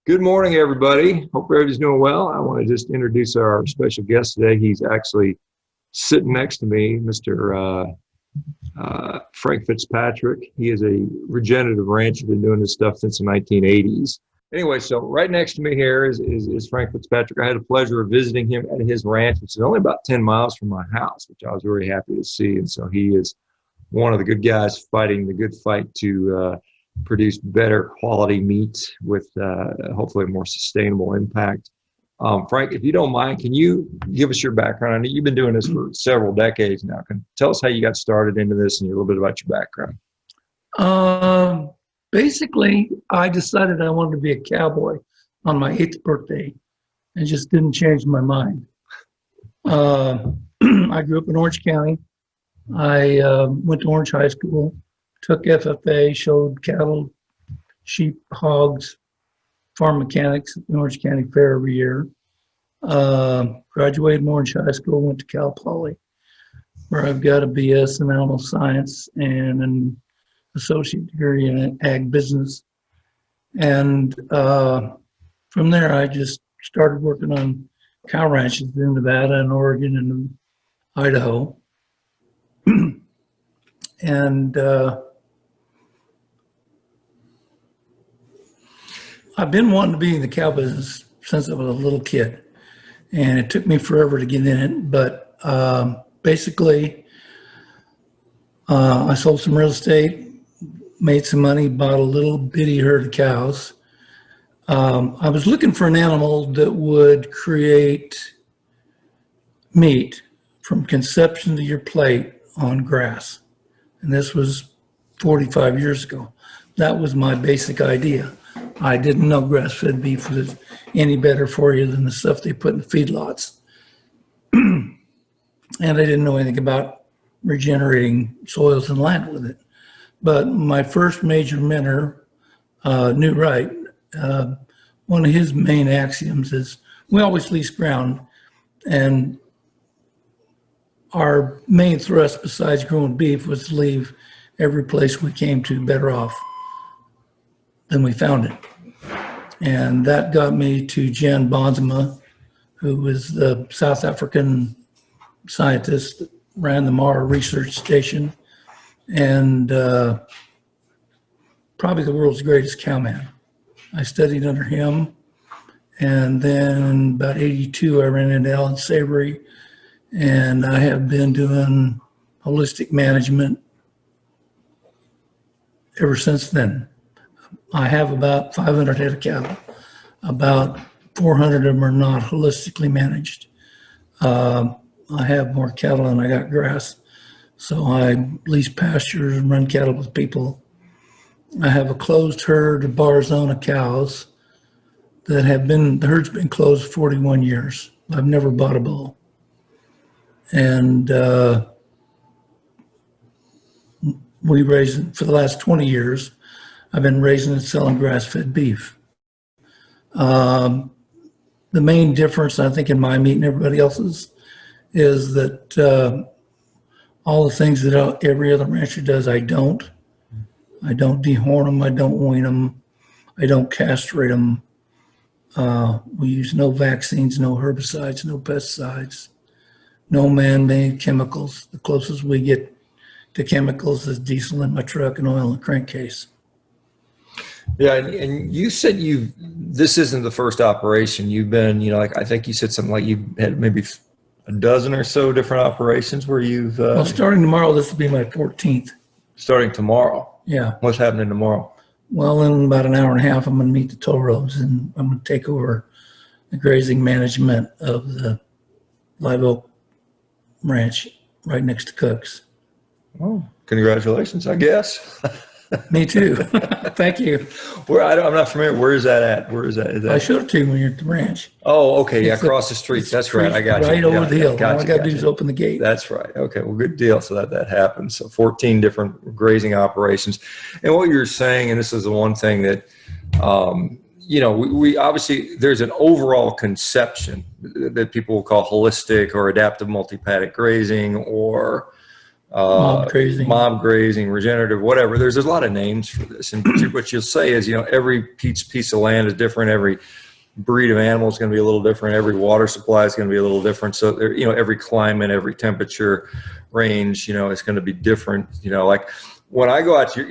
Good morning, everybody. Hope everybody's doing well. I want to just introduce our special guest today. He's actually sitting next to me, Mr. Frank Fitzpatrick. He is a regenerative rancher, been doing this stuff since the 1980s. Anyway, so right next to me here is Frank Fitzpatrick. I had the pleasure of visiting him at his ranch, which is only about 10 miles from my house, which I was very happy to see. And so he is one of the good guys fighting the good fight to produce better quality meat with hopefully a more sustainable impact. Frank, if you don't mind, can you give us your background? I know you've been doing this for several decades now. Can tell us how you got started into this and a little bit about your background? Basically, I decided I wanted to be a cowboy on my 8th birthday and just didn't change my mind. I grew up in Orange County. I went to Orange High School, took FFA, showed cattle, sheep, hogs, farm mechanics at the Orange County Fair every year. Graduated from Orange High School, went to Cal Poly, where I've got a BS in animal science and an associate degree in ag business. And from there, I just started working on cow ranches in Nevada and Oregon and Idaho. And I've been wanting to be in the cow business since I was a little kid, and it took me forever to get in it. But basically, I sold some real estate, made some money, bought a little bitty herd of cows. I was looking for an animal that would create meat from conception to your plate on grass. And this was 45 years ago. That was my basic idea. I didn't know grass-fed beef was any better for you than the stuff they put in the feedlots. And I didn't know anything about regenerating soils and land with it. But my first major mentor, New Wright, one of his main axioms is we always lease ground, and our main thrust besides growing beef was to leave every place we came to better off than we found it. And that got me to Jan Bonsma, who was the South African scientist that ran the Mara research station and probably the world's greatest cowman. I studied under him. And then in about 82, I ran into Alan Savory, and I have been doing holistic management ever since then. I have about 500 head of cattle. About 400 of them are not holistically managed. I have more cattle than I got grass. So I lease pastures and run cattle with people. I have a closed herd of Barzona cows that have been, the herd's been closed 41 years. I've never bought a bull. And we raise it for the last 20 years. I've been raising and selling grass-fed beef. The main difference, I think, in my meat and everybody else's is that all the things that every other rancher does, I don't. I don't dehorn them. I don't wean them. I don't castrate them. We use no vaccines, no herbicides, no pesticides, no man-made chemicals. The closest we get to chemicals is diesel in my truck and oil in the crankcase. Yeah, and you said this isn't the first operation. You've been, like I think you said something like you had maybe a dozen or so different operations where you've... well, starting tomorrow, this will be my 14th. Starting tomorrow? Yeah. What's happening tomorrow? Well, in about an hour and a half, I'm going to meet the toll roads, and I'm going to take over the grazing management of the Live Oak Ranch right next to Cook's. Oh, congratulations, I guess. Me too. Thank you. I'm not familiar. Where is that at? Where is that? Is that? I showed it to you when you're at the ranch. Oh, okay. Yeah, across the street. That's right. I got you. Right over the hill. All I got to do is open the gate. That's right. Okay. Well, good deal. So that happens. So 14 different grazing operations. And what you're saying, and this is the one thing that, we obviously, there's an overall conception that people will call holistic or adaptive multi-paddock grazing or mob grazing, regenerative, whatever. There's a lot of names for this. And what you'll say is, every piece of land is different. Every breed of animal is going to be a little different. Every water supply is going to be a little different. So there, every climate, every temperature range, is going to be different. Like when I go out to,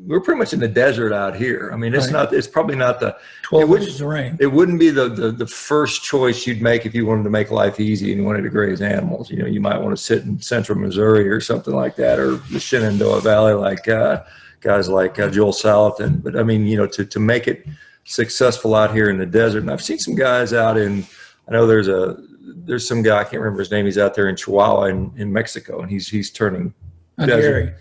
we're pretty much in the desert out here. I mean, it's probably not the 12 inches of rain. It wouldn't be the first choice you'd make if you wanted to make life easy and you wanted to graze animals. You might want to sit in central Missouri or something like that, or the Shenandoah Valley, like guys like Joel Salatin. But I mean, to make it successful out here in the desert. And I've seen some guys out in, I know there's some guy, I can't remember his name. He's out there in Chihuahua in Mexico, and he's turning Gary.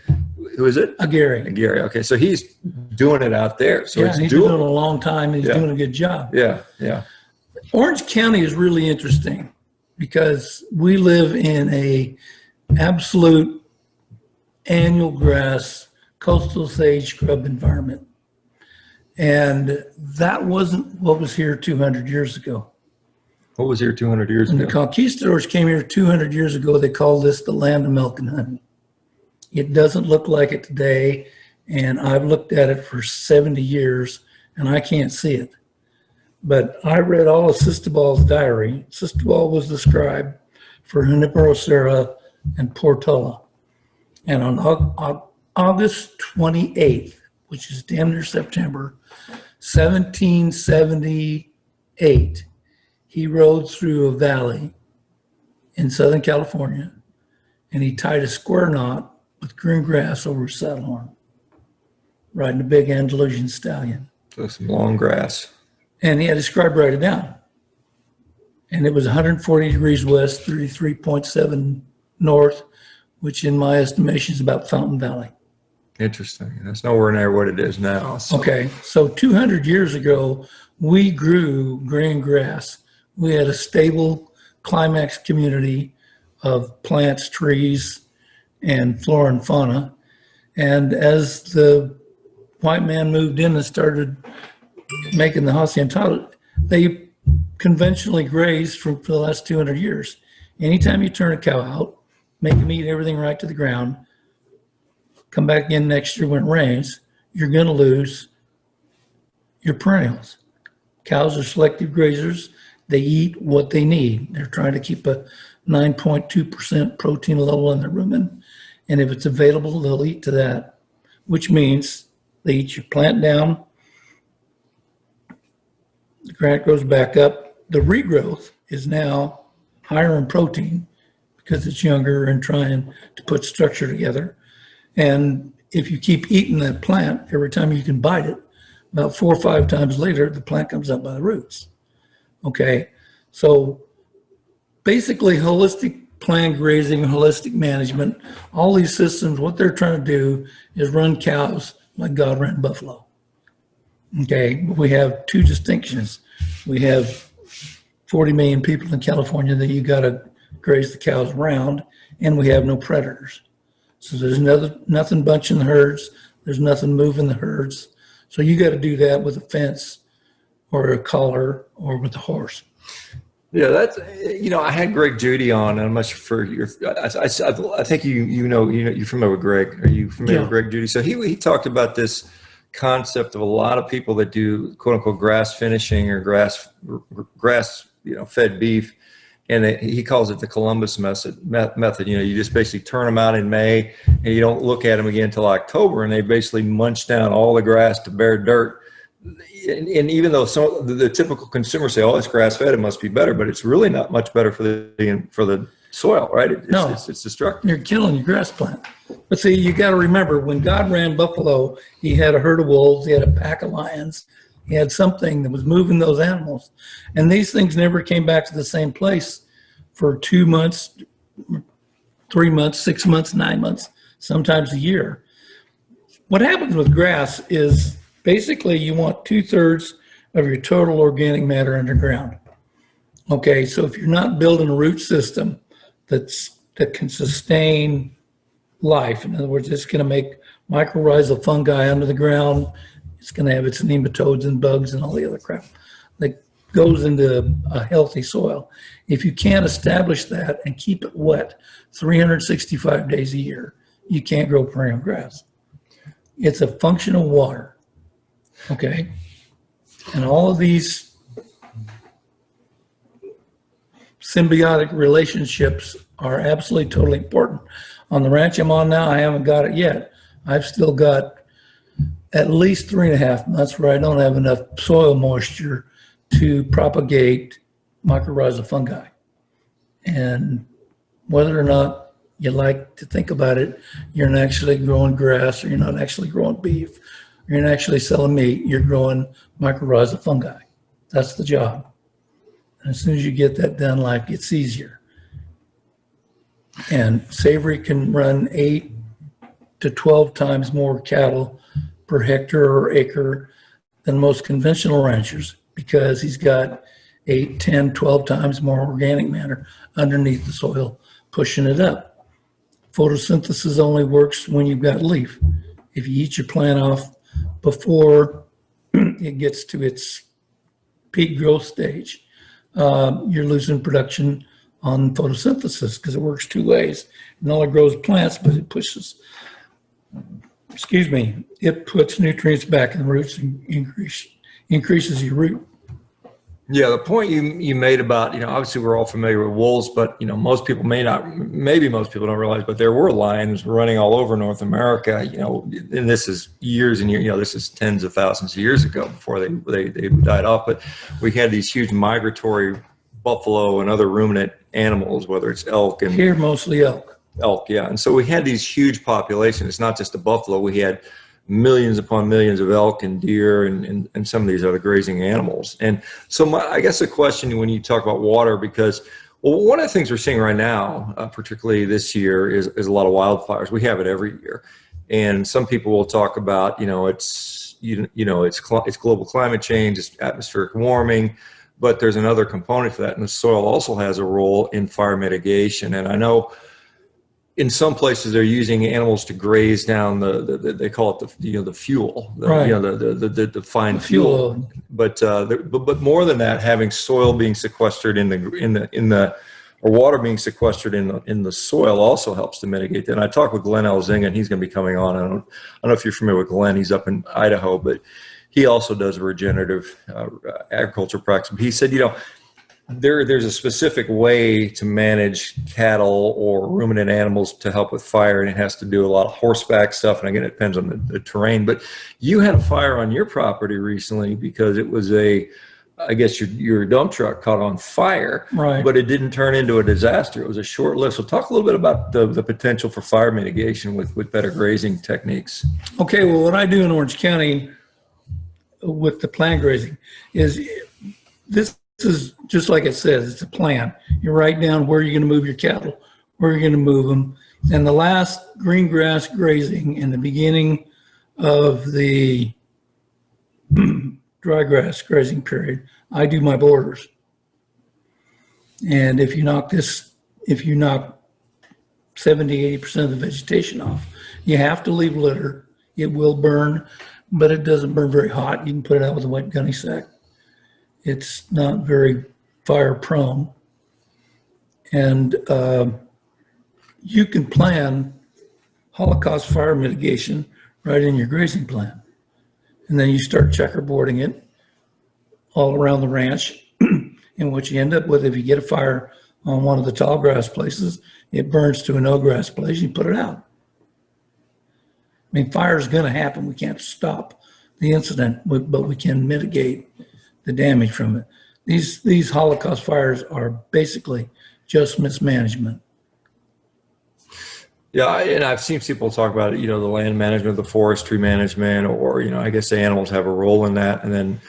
Who is it? Gary. Gary. Okay. So he's doing it out there. So he's been doing it a long time, and he's doing a good job. Yeah. Yeah. Orange County is really interesting because we live in a absolute annual grass coastal sage scrub environment. And that wasn't what was here 200 years ago. What was here 200 years ago? When the conquistadors came here 200 years ago, they called this the land of milk and honey. It doesn't look like it today, and I've looked at it for 70 years, and I can't see it. But I read all of Sistobal's diary. Sistobal was the scribe for Junipero and Portola. And on August 28th, which is damn near September, 1778, he rode through a valley in Southern California, and he tied a square knot with green grass over his saddle horn, riding a big Andalusian stallion. So some long grass. And he had his scribe write it down. And it was 140 degrees west, 33.7 north, which in my estimation is about Fountain Valley. Interesting. That's nowhere near what it is now. So. Okay, so 200 years ago, we grew green grass. We had a stable climax community of plants, trees, and flora and fauna. And as the white man moved in and started making the hacienda, they conventionally grazed for the last 200 years. Anytime you turn a cow out, make them eat everything right to the ground, come back in next year when it rains, you're going to lose your perennials. Cows are selective grazers. They eat what they need. They're trying to keep a 9.2% protein level in their rumen. And if it's available, they'll eat to that, which means they eat your plant down, the granite grows back up. The regrowth is now higher in protein because it's younger and trying to put structure together. And if you keep eating that plant every time you can bite it, about 4 or 5 times later, the plant comes up by the roots. Okay, so basically holistic plant grazing, holistic management, all these systems, what they're trying to do is run cows like God ran buffalo. Okay, but we have 2 distinctions. We have 40 million people in California that you got to graze the cows around, and we have no predators. So there's nothing bunching the herds. There's nothing moving the herds. So you got to do that with a fence or a collar or with a horse. Yeah, that's, I had Greg Judy on, and I'm not sure for your, I think you're familiar with Greg. Are you familiar with Greg Judy? So he talked about this concept of a lot of people that do quote unquote grass finishing or grass fed beef. And he calls it the Columbus method. You just basically turn them out in May and you don't look at them again until October, and they basically munch down all the grass to bare dirt. And even though some the typical consumers say, "Oh, it's grass fed, it must be better," but it's really not much better for the soil, right? It's destructive. You're killing your grass plant. But see, you got to remember, when God ran buffalo, he had a herd of wolves, he had a pack of lions, he had something that was moving those animals, and these things never came back to the same place for 2 months, 3 months, 6 months, 9 months, sometimes a year. What happens with grass is basically you want 2/3 of your total organic matter underground. Okay, so if you're not building a root system that can sustain life, in other words, it's going to make mycorrhizal fungi under the ground, it's going to have its nematodes and bugs and all the other crap that goes into a healthy soil. If you can't establish that and keep it wet 365 days a year, you can't grow perennial grass. It's a function of water, okay? And all of these symbiotic relationships are absolutely totally important. On the ranch I'm on now, I haven't got it yet. I've still got at least 3.5 months where I don't have enough soil moisture to propagate mycorrhizal fungi. And whether or not you like to think about it, you're not actually growing grass, or you're not actually growing beef, or you're not actually selling meat, you're growing mycorrhizal fungi. That's the job. And as soon as you get that done, life gets easier. And Savory can run 8 to 12 times more cattle per hectare or acre than most conventional ranchers, because he's got 8, 10, 12 times more organic matter underneath the soil, pushing it up. Photosynthesis only works when you've got leaf. If you eat your plant off before it gets to its peak growth stage, you're losing production on photosynthesis, because it works two ways. It not only grows plants, but it pushes, it puts nutrients back in the roots and increases your root. Yeah, the point you made about, obviously we're all familiar with wolves, but, most people maybe most people don't realize, but there were lions running all over North America, and this is years and years, this is tens of thousands of years ago before they died off. But we had these huge migratory buffalo and other ruminant animals, whether it's elk and here, mostly elk. Elk, yeah. And so we had these huge populations. It's not just the buffalo. We had millions upon millions of elk and deer and some of these other grazing animals. And so I guess the question when you talk about water, because one of the things we're seeing right now, particularly this year, is a lot of wildfires. We have it every year. And some people will talk about, it's global climate change, it's atmospheric warming, but there's another component to that. And the soil also has a role in fire mitigation. And I know in some places they're using animals to graze down they call it the fuel, right. The fine fuel. But more than that, having soil being sequestered or water being sequestered in the soil also helps to mitigate that. And I talked with Glenn Elzinga, and he's going to be coming on. I don't know if you're familiar with Glenn. He's up in Idaho, but he also does a regenerative agriculture practice. But he said, there's a specific way to manage cattle or ruminant animals to help with fire, and it has to do a lot of horseback stuff. And again, it depends on the terrain. But you had a fire on your property recently because it was I guess your dump truck caught on fire, right? But it didn't turn into a disaster. It was a short lived. So talk a little bit about the potential for fire mitigation with better grazing techniques. Okay, well, what I do in Orange County with the plant grazing is this is just like it says, it's a plan. You write down where you're going to move your cattle, where you're going to move them. And the last green grass grazing in the beginning of the dry grass grazing period, I do my borders. And if you knock 70, 80% of the vegetation off, you have to leave litter. It will burn, but it doesn't burn very hot. You can put it out with a wet gunny sack. It's not very fire prone. And you can plan Holocaust fire mitigation right in your grazing plan. And then you start checkerboarding it all around the ranch. And what you end up with, if you get a fire on one of the tall grass places, it burns to a no grass place, you put it out. I mean, fire is going to happen. We can't stop the incident, but we can mitigate the damage from it. These Holocaust fires are basically just mismanagement. Yeah, and I've seen people talk about it, the land management, the forestry management, or, I guess the animals have a role in that. And then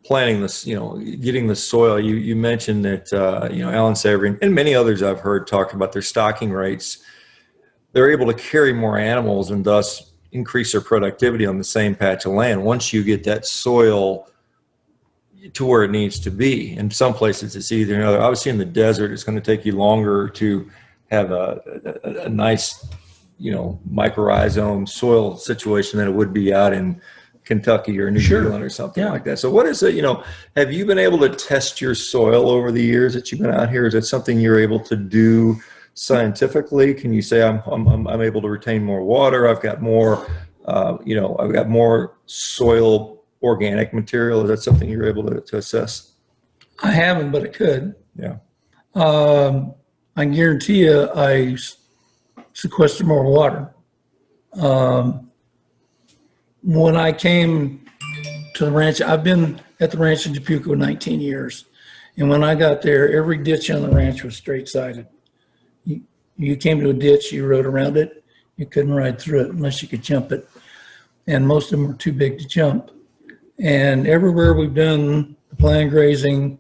planting this, getting the soil. You mentioned that, Alan Savory and many others I've heard talk about their stocking rates. They're able to carry more animals and thus increase their productivity on the same patch of land once you get that soil to where it needs to be. In some places it's either another. Obviously in the desert, it's going to take you longer to have a nice, mycorrhizome soil situation than it would be out in Kentucky or New Sure. Zealand or something Yeah. like that. So what is it, have you been able to test your soil over the years that you've been out here? Is it something you're able to do scientifically? Can you say I'm able to retain more water? I've got more, I've got more soil organic material. Is that something you're able to assess? I haven't, but it could. Yeah. I guarantee you I sequester more water. When I came to the ranch, I've been at the ranch in Dubuque 19 years. And when I got there, every ditch on the ranch was straight sided. You came to a ditch, you rode around it, you couldn't ride through it unless you could jump it. And most of them were too big to jump. And everywhere we've done the planned grazing,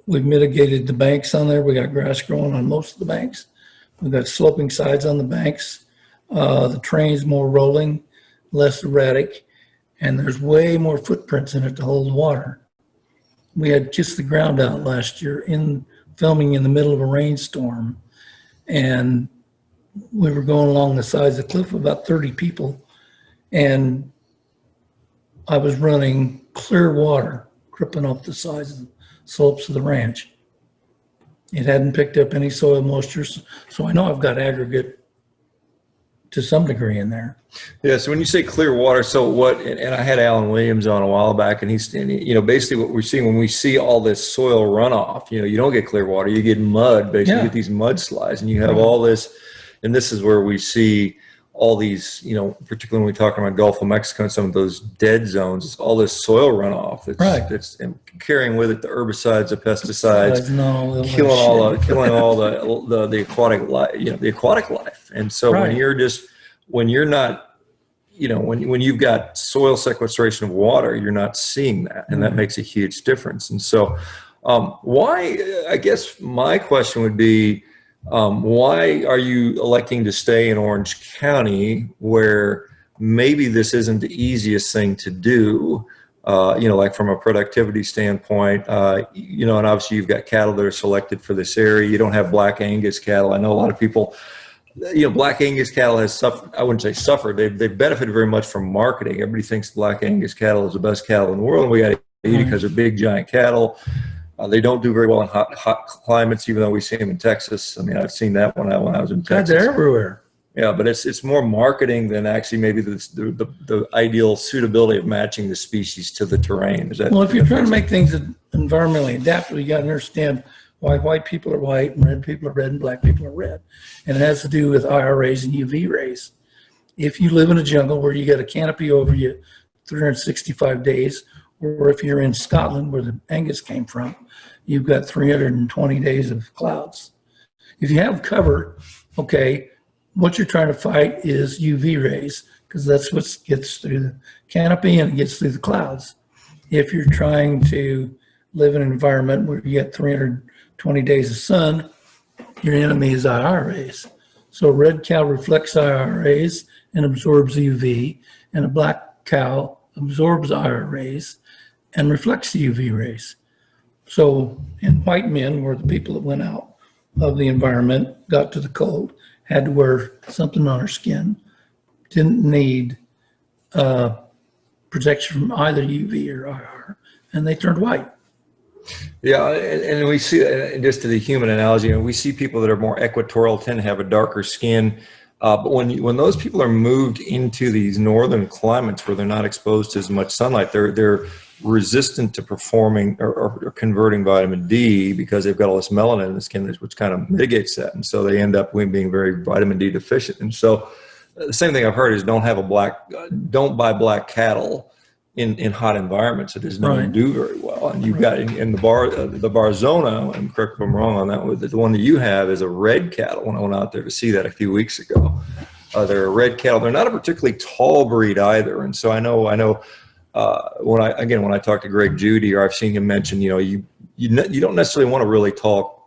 we've mitigated the banks on there. We got grass growing on most of the banks. We've got sloping sides on the banks. The terrain's more rolling, less erratic, and there's way more footprints in it to hold water. We had kissed the ground out last year filming in the middle of a rainstorm, and we were going along the sides of the cliff with about 30 people, and I was running clear water dripping off the sides of the slopes of the ranch. It hadn't picked up any soil moisture, so I know I've got aggregate to some degree in there. Yeah. So when you say clear water, so what? And I had Alan Williams on a while back, and basically what we're seeing when we see all this soil runoff, you don't get clear water, you get mud. Basically, you get these mudslides, and you have all this. And this is where we see all these, particularly when we talk about Gulf of Mexico and some of those dead zones, it's all this soil runoff that's carrying with it the herbicides, the pesticides, killing all the aquatic life, the aquatic life. And so when you're not, when you've got soil sequestration of water, you're not seeing that, and that makes a huge difference. And so, why? I guess my question would be, why are you electing to stay in Orange County, where maybe this isn't the easiest thing to do? Like from a productivity standpoint, and obviously you've got cattle that are selected for this area. You don't have Black Angus cattle. I know a lot of people. Black Angus cattle has suffered. I wouldn't say suffered. They've benefited very much from marketing. Everybody thinks Black Angus cattle is the best cattle in the world, and we got to eat it because they're big, giant cattle. They don't do very well in hot climates, even though we see them in Texas. I mean, I've seen that when I was in Texas. They're everywhere. Yeah, but it's more marketing than actually maybe the ideal suitability of matching the species to the terrain. Well, if you're trying to make things environmentally adaptable, you got to understand why white people are white and red people are red and black people are red. And it has to do with IRAs and UV rays. If you live in a jungle where you got a canopy over you 365 days, or if you're in Scotland where the Angus came from, you've got 320 days of clouds. If you have cover, okay, what you're trying to fight is UV rays, because that's what gets through the canopy and it gets through the clouds. If you're trying to live in an environment where you get 320 days of sun, your enemy is IR rays. So a red cow reflects IR rays and absorbs UV, and a black cow absorbs IR rays and reflects the UV rays. So, and white men were the people that went out of the environment, got to the cold, had to wear something on their skin, didn't need protection from either UV or IR, and they turned white. Yeah, and we see, just to the human analogy, we see people that are more equatorial tend to have a darker skin. But when those people are moved into these northern climates where they're not exposed to as much sunlight, they're resistant to performing or converting vitamin D because they've got all this melanin in the skin, which kind of mitigates that. And so they end up being very vitamin D deficient. And so the same thing I've heard is don't buy black cattle in hot environments. It doesn't do very well. And you've got in the Barzona, and correct me if I'm wrong on that one, the one that you have is a red cattle. When I went out there to see that a few weeks ago, they're a red cattle. They're not a particularly tall breed either. And so I know when I talk to Greg Judy, or I've seen him mention, you don't necessarily want a really tall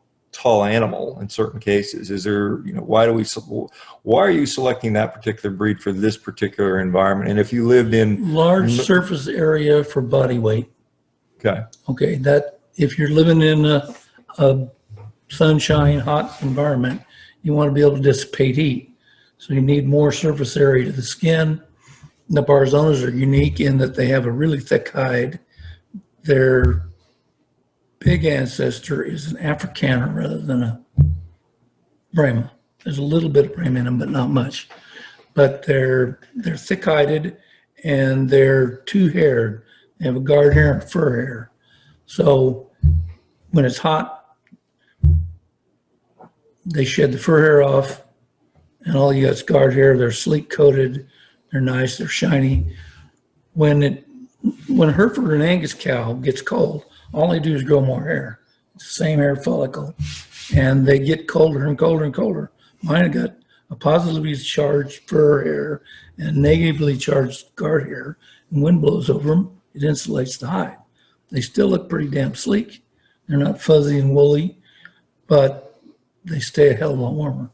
animal in certain cases. Is there, why are you selecting that particular breed for this particular environment? And if you lived in large surface area for body weight. Okay. That if you're living in a sunshine, hot environment, you want to be able to dissipate heat. So you need more surface area to the skin The Barzonas are unique in that they have a really thick hide. Their big ancestor is an Afrikaner rather than a Brahma. There's a little bit of Brahma in them, but not much. But they're thick-hided and they're two-haired. They have a guard hair and fur hair. So when it's hot, they shed the fur hair off, and all you got is guard hair. They're sleek-coated. They're nice. They're shiny. When a Hereford and Angus cow gets cold, all they do is grow more hair. It's the same hair follicle, and they get colder and colder and colder. Mine have got a positively charged fur hair and negatively charged guard hair. And wind blows over them, it insulates the hide. They still look pretty damn sleek. They're not fuzzy and woolly, but they stay a hell of a lot warmer.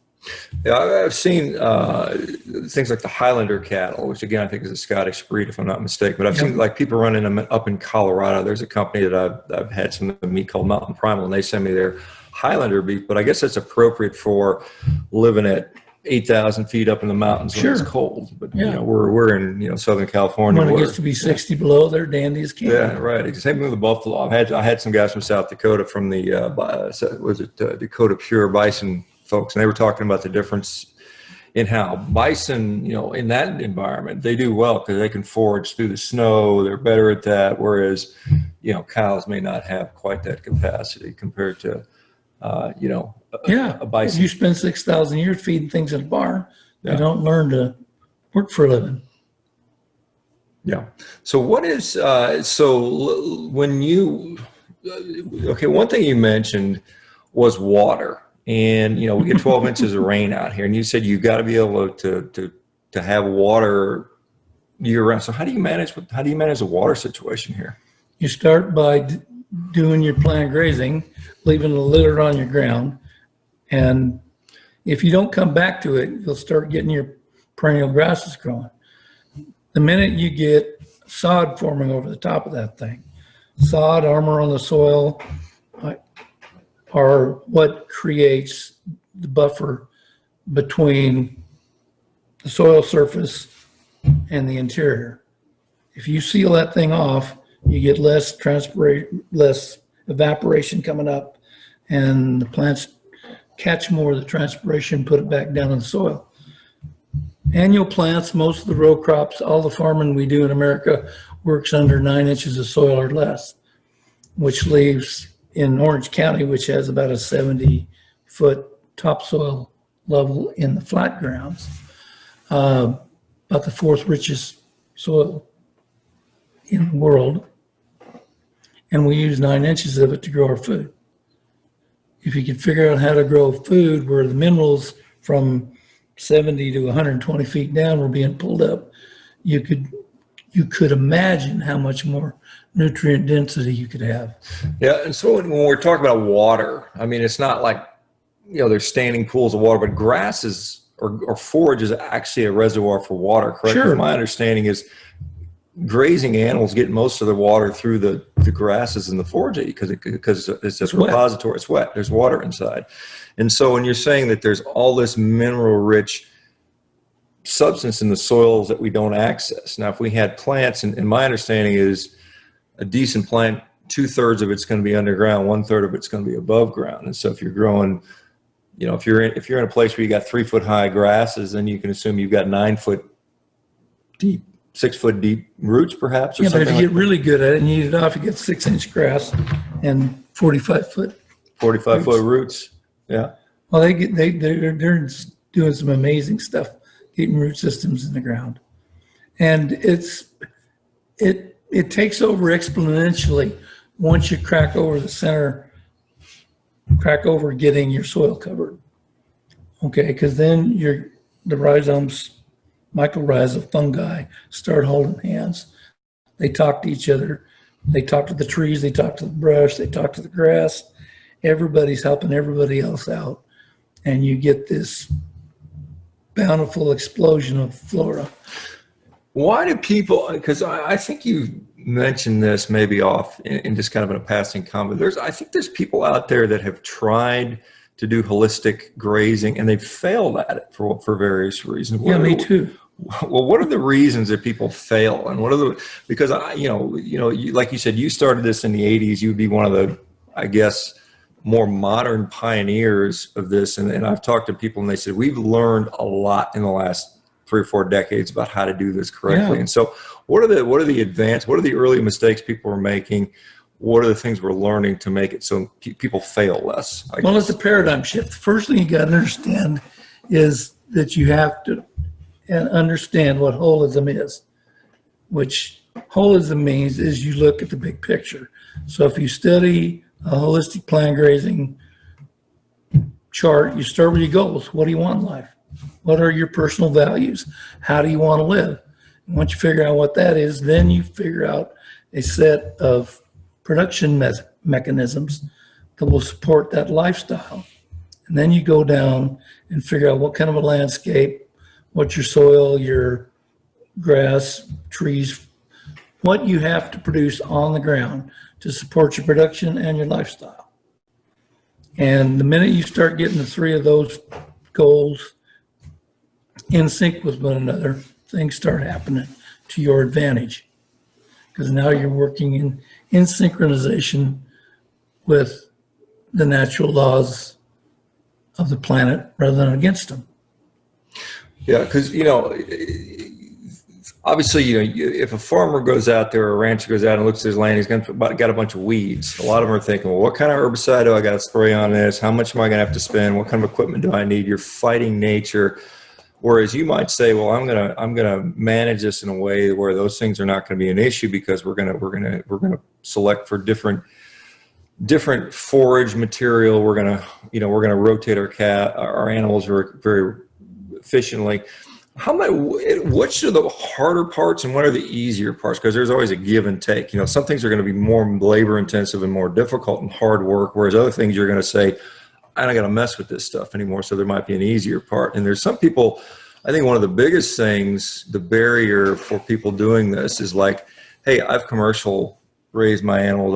Yeah, I've seen things like the Highlander cattle, which again I think is a Scottish breed, if I'm not mistaken. But I've seen like people running them up in Colorado. There's a company that I've had some of the meat called Mountain Primal, and they send me their Highlander beef. But I guess that's appropriate for living at 8,000 feet up in the mountains when it's cold. But you know, we're in Southern California. When it gets to be 60 below, they're dandy as can. Yeah, right. Same thing with the buffalo. I had some guys from South Dakota from the Dakota Pure Bison folks, and they were talking about the difference in how bison, in that environment, they do well because they can forage through the snow. They're better at that, whereas, cows may not have quite that capacity compared to, a bison. If you spend 6,000 years feeding things in a barn, you don't learn to work for a living. Yeah. So what is, when you, one thing you mentioned was water. And, we get 12 inches of rain out here, and you said you got to be able to have water year round. So how do you manage the water situation here? You start by doing your planned grazing, leaving the litter on your ground. And if you don't come back to it, you'll start getting your perennial grasses growing. The minute you get sod forming over the top of that thing, sod, armor on the soil, are what creates the buffer between the soil surface and the interior. If you seal that thing off, you get less evaporation coming up, and the plants catch more of the transpiration, put it back down in the soil. Annual plants, most of the row crops, all the farming we do in America works under 9 inches of soil or less, which leaves in Orange County, which has about a 70-foot topsoil level in the flat grounds, about the 4th richest soil in the world. And we use 9 inches of it to grow our food. If you could figure out how to grow food where the minerals from 70 to 120 feet down were being pulled up, you could imagine how much more nutrient density you could have. Yeah, and so when we're talking about water, I mean, it's not like, there's standing pools of water, but grasses or forage is actually a reservoir for water, correct? Sure. My understanding is grazing animals get most of the water through the grasses and the forage because it's a repository. It's wet. There's water inside. And so when you're saying that there's all this mineral-rich substance in the soils that we don't access. Now, if we had plants, and my understanding is a decent plant, 2/3 of it's going to be underground, 1/3 of it's going to be above ground. And so if you're growing, if you're in a place where you got 3-foot high grasses, then you can assume you've got 9-foot deep, 6-foot deep roots, perhaps. Or but something if you get really good at it and you eat it off, you get 6-inch grass and 45-foot. 45-foot roots. Yeah. Well, they're doing some amazing stuff, getting root systems in the ground, and it takes over exponentially once you crack over the center, crack over getting your soil covered. Okay, because then the rhizomes, mycorrhizal fungi, start holding hands. They talk to each other. They talk to the trees. They talk to the brush. They talk to the grass. Everybody's helping everybody else out, and you get this bountiful explosion of flora. Why do people, because I think you mentioned this maybe off in just kind of in a passing comment, I think there's people out there that have tried to do holistic grazing and they've failed at it for various reasons. Yeah, me too. well, what are the reasons that people fail, and what are the, because like you said, you started this in the 80s. You'd be one of the, I guess, more modern pioneers of this. And I've talked to people and they said, we've learned a lot in the last 3 or 4 decades about how to do this correctly. Yeah. And so what are the early mistakes people are making? What are the things we're learning to make it so people fail less? Well, it's a paradigm shift. The first thing you got to understand is that you have to understand what holism is, which holism means is you look at the big picture. So if you study a holistic plant grazing chart, you start with your goals. What do you want in life? What are your personal values? How do you want to live? And once you figure out what that is, then you figure out a set of production mechanisms that will support that lifestyle. And then you go down and figure out what kind of a landscape, what's your soil, your grass, trees, what you have to produce on the ground to support your production and your lifestyle. And the minute you start getting the 3 of those goals in sync with one another, things start happening to your advantage. Because now you're working in synchronization with the natural laws of the planet rather than against them. Yeah, because, obviously, if a farmer goes out there or a rancher goes out and looks at his land, he's got a bunch of weeds. A lot of them are thinking, well, what kind of herbicide do I got to spray on this? How much am I going to have to spend? What kind of equipment do I need? You're fighting nature. Whereas you might say, well, I'm gonna manage this in a way where those things are not going to be an issue, because we're gonna select for different forage material. We're gonna rotate our animals very efficiently. Which are the harder parts and what are the easier parts? Because there's always a give and take. Some things are going to be more labor intensive and more difficult and hard work, whereas other things you're going to say, I don't got to mess with this stuff anymore. So there might be an easier part. And there's some people, I think one of the biggest things, the barrier for people doing this is like, hey, I've commercial raised my animals.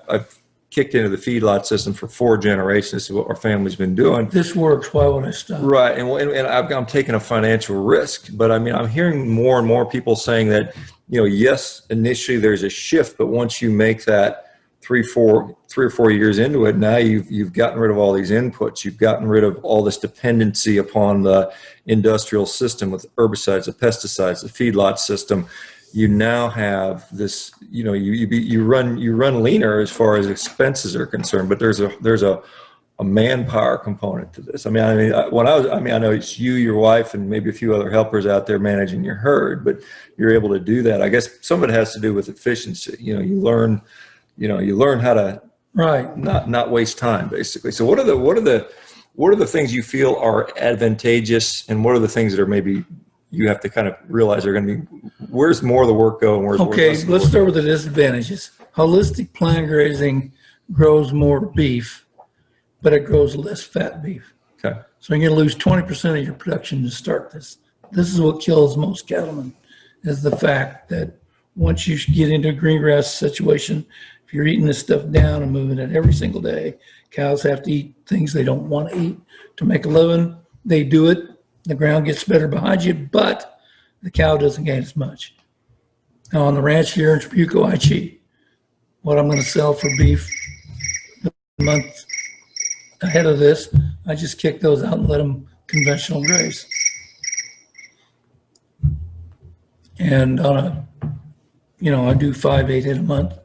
I've kicked into the feedlot system for 4 generations. This is what our family's been doing. This works. Why would I stop? Right. And I'm taking a financial risk, but I mean, I'm hearing more and more people saying that, yes, initially there's a shift, but once you make that 3 or 4 years into it, now you've gotten rid of all these inputs. You've gotten rid of all this dependency upon the industrial system with herbicides, the pesticides, the feedlot system. You now have this, you run leaner as far as expenses are concerned, but there's a manpower component to this. I know it's you, your wife, and maybe a few other helpers out there managing your herd, but you're able to do that. I guess some of it has to do with efficiency. You learn how to not waste time, basically. So what are the things you feel are advantageous, and what are the things that are maybe you have to kind of realize are going to be, where's more of the work go and where's okay, let's start with the disadvantages. Holistic plant grazing grows more beef, but it grows less fat beef. Okay. So you're going to lose 20% of your production to start this. This is what kills most cattlemen, is the fact that once you get into a green grass situation, if you're eating this stuff down and moving it every single day, cows have to eat things they don't want to eat to make a living. They do it. The ground gets better behind you, but the cow doesn't gain as much. Now on the ranch here in Tribuco, I cheat. What I'm going to sell for beef a month ahead of this, I just kick those out and let them conventional graze. And on I do 5-8 head a month.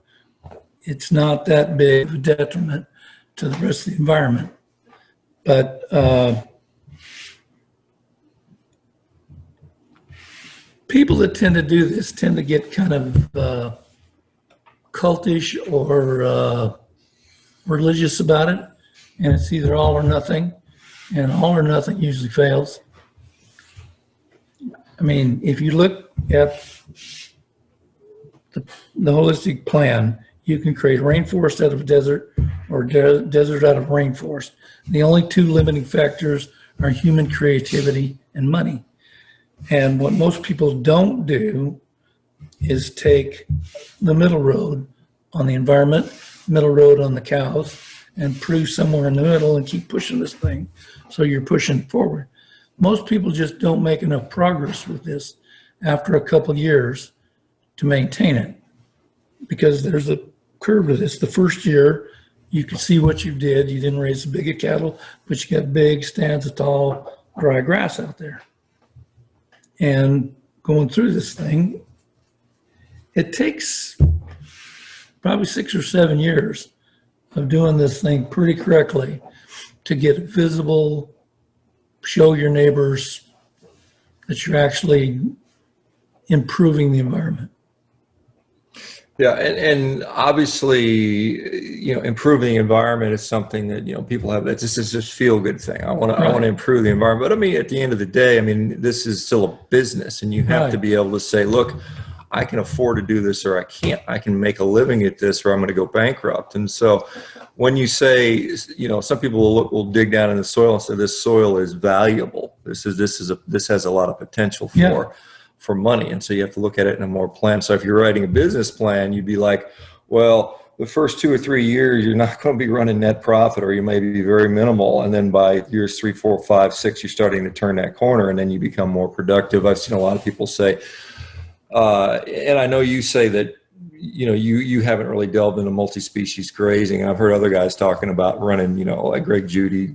It's not that big of a detriment to the rest of the environment. But people that tend to do this tend to get kind of cultish or religious about it. And it's either all or nothing. And all or nothing usually fails. I mean, if you look at the holistic plan, you can create rainforest out of a desert or desert out of rainforest. The only 2 limiting factors are human creativity and money. And what most people don't do is take the middle road on the environment, middle road on the cows, and produce somewhere in the middle and keep pushing this thing. So you're pushing forward. most people just don't make enough progress with this after a couple of years to maintain it, because there's a curve to this. The first year, you can see what you did. You didn't raise as big a cattle, but you got big stands of tall, dry grass out there. And going through this thing, it takes probably 6 or 7 years of doing this thing pretty correctly to get it visible, show your neighbors that you're actually improving the environment. Yeah, and obviously, you know, improving the environment is something that, you know, people have. That this is just feel good thing. I want to improve the environment. But I mean, at the end of the day, I mean, this is still a business, and you have to be able to say, look, I can afford to do this, or I can't. I can make a living at this, or I'm going to go bankrupt. And so, when you say, you know, some people will dig down in the soil and say this soil is valuable. This has a lot of potential for money. And so you have to look at it in a more plan. So if you're writing a business plan, you'd be like, well, the first 2 or 3 years, you're not going to be running net profit, or you may be very minimal. And then by years 3, 4, 5, 6, you're starting to turn that corner, and then you become more productive. I've seen a lot of people say, and I know you say that, you know, you haven't really delved into multi-species grazing. And I've heard other guys talking about running, you know, like Greg Judy,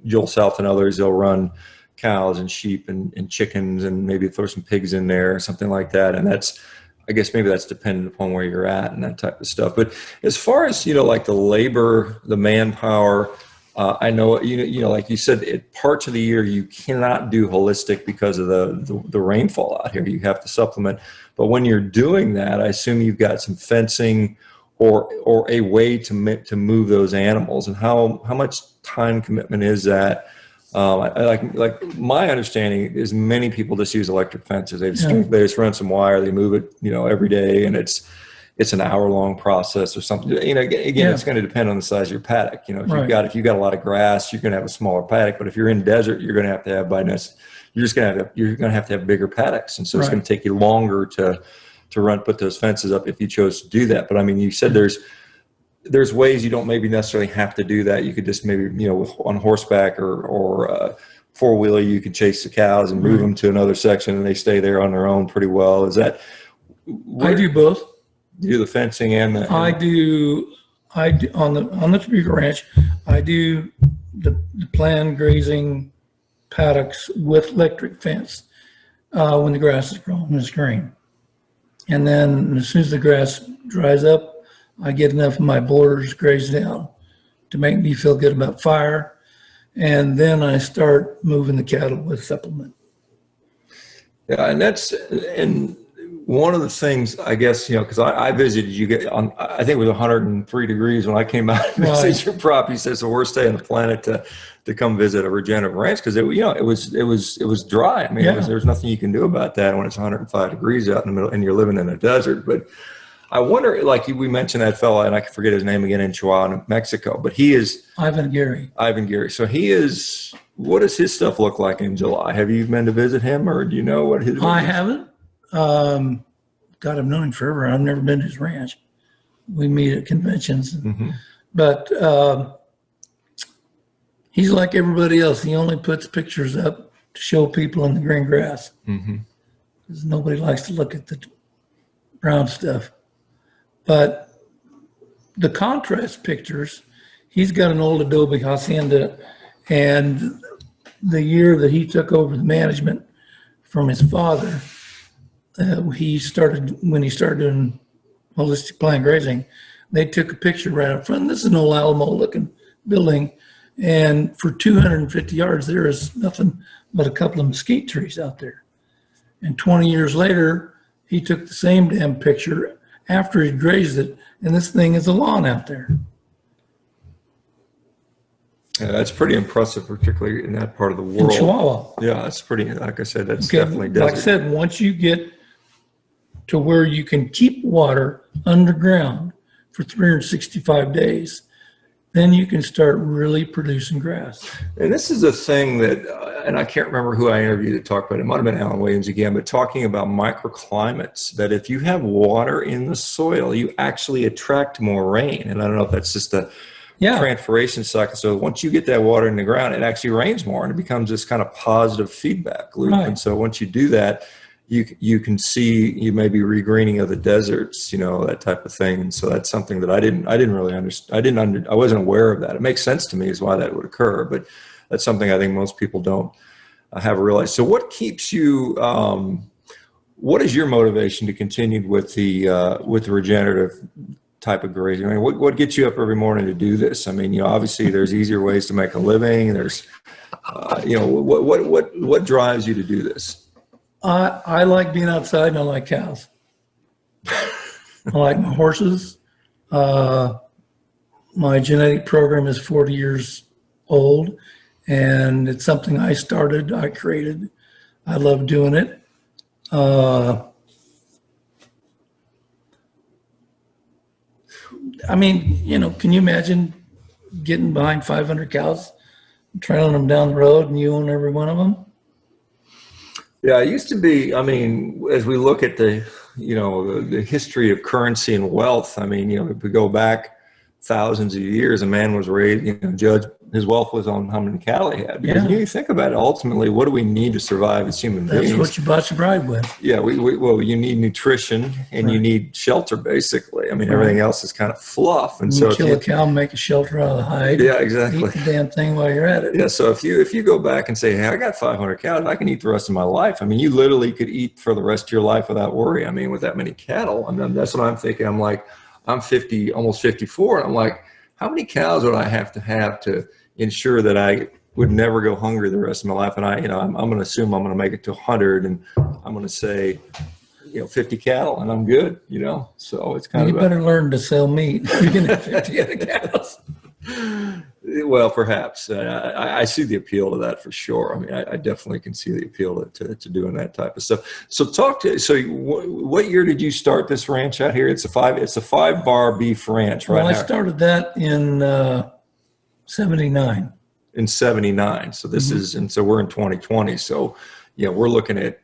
Joel South and others, they'll run cows and sheep and chickens and maybe throw some pigs in there or something like that. And that's, I guess maybe that's dependent upon where you're at and that type of stuff. But as far as, you know, like the labor, the manpower, I know, you know, like you said, parts of the year you cannot do holistic because of the rainfall out here. You have to supplement. But when you're doing that, I assume you've got some fencing or a way to move those animals. And how much time commitment is that? Like my understanding is many people just use electric fences. They just run some wire, they move it, you know, every day, and it's an hour-long process or something. You know, again, it's going to depend on the size of your paddock. You know, if you've got a lot of grass, you're going to have a smaller paddock. But if you're in desert, you're going to have to have you're going to have bigger paddocks, and so it's going to take you longer to put those fences up if you chose to do that. But I mean, you said there's ways you don't maybe necessarily have to do that. You could just maybe, you know, on horseback or four-wheeler, you could chase the cows and move them to another section, and they stay there on their own pretty well. Is that? I do both. You do the fencing and the. I do on the Topeka Ranch. I do the planned grazing paddocks with electric fence when the grass is growing and it's green, and then as soon as the grass dries up, I get enough of my borders grazed down to make me feel good about fire. And then I start moving the cattle with supplement. Yeah, and one of the things, I guess, you know, because I visited you on, I think it was 103 degrees when I came out and visited your property. You said it's the worst day on the planet to come visit a regenerative ranch because it was dry. I mean, there's nothing you can do about that when it's 105 degrees out in the middle and you're living in a desert. But I wonder, like we mentioned that fella, and I can forget his name again, in Chihuahua, Mexico, but he is Ivan Gary. So he is. What does his stuff look like in July? Have you been to visit him, or do you know what his? I haven't. God, I've known him forever. I've never been to his ranch. We meet at conventions, but he's like everybody else. He only puts pictures up to show people in the green grass, because nobody likes to look at the brown stuff. But the contrast pictures, he's got an old adobe hacienda, and the year that he took over the management from his father, when he started doing holistic plant grazing, they took a picture right up front. This is an old Alamo looking building, and for 250 yards, there is nothing but a couple of mesquite trees out there. And 20 years later, he took the same damn picture after he grazed it, and this thing is a lawn out there. Yeah, that's pretty impressive, particularly in that part of the world. In Chihuahua. Yeah, that's pretty, like I said, that's definitely desert. Like I said, once you get to where you can keep water underground for 365 days, then you can start really producing grass. And this is a thing that, and I can't remember who I interviewed to talk about, it might have been Alan Williams again, but talking about microclimates, that if you have water in the soil, you actually attract more rain. And I don't know if that's just a Yeah. transferation cycle. So once you get that water in the ground, it actually rains more, and it becomes this kind of positive feedback loop. Right. And so once you do that, you can see you may be regreening of the deserts, that type of thing. And so that's something that I didn't really understand. I wasn't aware of that. It makes sense to me as why that would occur, but that's something I think most people don't have realized. So what keeps you, what is your motivation to continue with the regenerative type of grazing? I mean, what gets you up every morning to do this? I mean, obviously there's easier ways to make a living. There's, what drives you to do this? I like being outside, and I like cows. I like my horses. My genetic program is 40 years old, and it's something I started, I created. I love doing it. I mean, can you imagine getting behind 500 cows, trailing them down the road, and you own every one of them? Yeah, it used to be, I mean, as we look at the history of currency and wealth, I mean, if we go back thousands of years, a man was raised, judged, his wealth was on how many cattle he had. Because you think about it, ultimately, what do we need to survive as human beings? That's what you bought your bride with. Yeah, well, you need nutrition and you need shelter, basically. I mean, everything else is kind of fluff. And so kill a cow, make a shelter out of the hide. Yeah, exactly. Eat the damn thing while you're at it. Yeah, so if you go back and say, hey, I got 500 cows, I can eat the rest of my life. I mean, you literally could eat for the rest of your life without worry. I mean, with that many cattle. I mean, that's what I'm thinking. I'm like, I'm 50, almost 54, and I'm like, how many cows would I have to ensure that I would never go hungry the rest of my life? And I'm going to assume I'm going to make it to 100, and I'm going to say, 50 cattle, and I'm good. So it's kind of. You better learn to sell meat. You can have 50 other cows. Well, perhaps I see the appeal to that for sure. I mean, I definitely can see the appeal to doing that type of stuff. So what year did you start this ranch out here? It's a 5-bar beef ranch, right? Well, I started that in 79. In 79. So this is, and so we're in 2020. So we're looking at,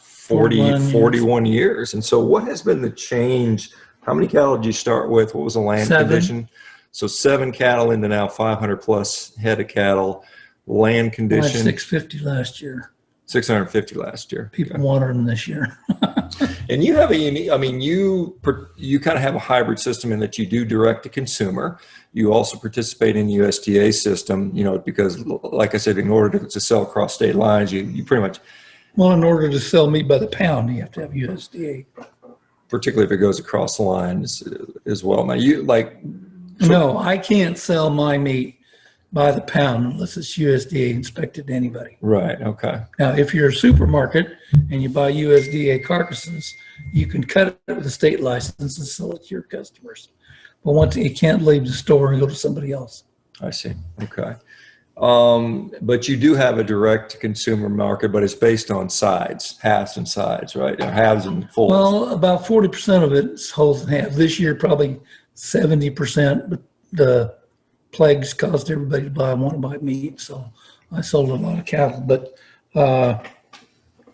41 years. And so what has been the change? How many cattle did you start with? What was the land 7. condition? So 7 cattle into now 500 plus head of cattle. Land condition. 650 last year. 650 last year. People wanted them this year. And you have a unique, I mean, you kind of have a hybrid system in that you do direct to consumer. You also participate in the USDA system, because like I said, in order to sell across state lines, you pretty much. Well, in order to sell meat by the pound, you have to have USDA. Particularly if it goes across the line as well. Now No, I can't sell my meat by the pound unless it's USDA inspected to anybody. Right. Okay. Now, if you're a supermarket and you buy USDA carcasses, you can cut it with a state license and sell it to your customers. But once you can't leave the store and go to somebody else. I see. Okay. But you do have a direct to consumer market, but it's based on sides, halves and sides, right? Or halves and fulls. Well, about 40% of it is wholes and halves. This year, probably 70%, but the plagues caused everybody to want to buy meat, so I sold a lot of cattle. But